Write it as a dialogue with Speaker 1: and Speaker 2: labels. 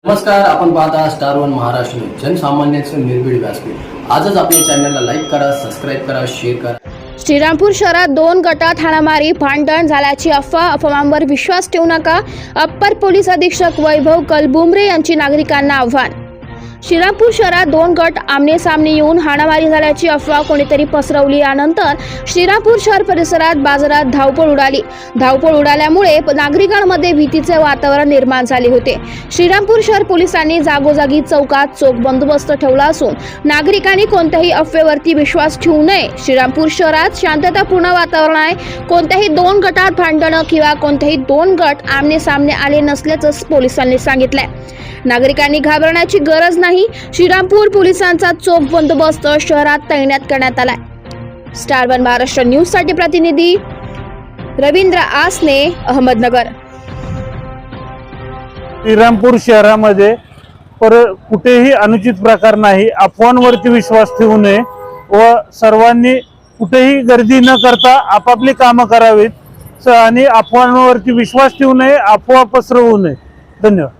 Speaker 1: नमस्कार, आपण पाहता स्टार वन महाराष्ट्र न्यूज, जनसामान्यांचे निर्भीड व्यासपीठ। आजच आपल्या चॅनलला लाईक करा, सबस्क्राईब करा, शेअर करा।
Speaker 2: श्रीरामपूर शहरात 2 गटात हाणामारी भांडण झाल्याची अफवांवर विश्वास ठेवू नका। अप्पर पोलीस अधीक्षक वैभव कलबुमरे यांची नागरिकांना आव्हान। श्रीरामपूर शहरात 2 गट आमने सामने येऊन हाणामारी झाल्याची अफवा कोणीतरी पसरवली। यानंतर श्रीरामपूर शहर परिसरात बाजारात धावपळ उडाल्यामुळे नागरिकांमध्ये भीतीचे वातावरण निर्माण झाले होते। श्रीरामपूर शहर पोलिसांनी जागोजागी चौकात चोख बंदोबस्त ठेवला असून नागरिकांनी कोणत्याही अफवेवरती विश्वास ठेवू नये। श्रीरामपूर शहरात शांततापूर्ण वातावरण आहे। कोणत्याही 2 गटात भांडण किंवा कोणत्याही 2 गट आमने सामने आले नसल्याचं पोलिसांनी सांगितलंय। नागरिकांनी घाबरण्याची गरज नाही। श्रीरामपूर पोलिसांचा चोख बंदोबस्त शहरात तैनात करण्यात आलाय। स्टार वन महाराष्ट्र न्यूज साठी प्रतिनिधी रवींद्र आसने, अहमदनगर।
Speaker 3: श्रीरामपूर शहरामध्ये कुठेही अनुचित प्रकार नाही। अफवांवरती विश्वास ठेवू नये व सर्वांनी कुठेही गर्दी न करता आपापली कामं करावीत आणि अफवांवरती विश्वास ठेवू नये, अफवा पसरवू नये। धन्यवाद।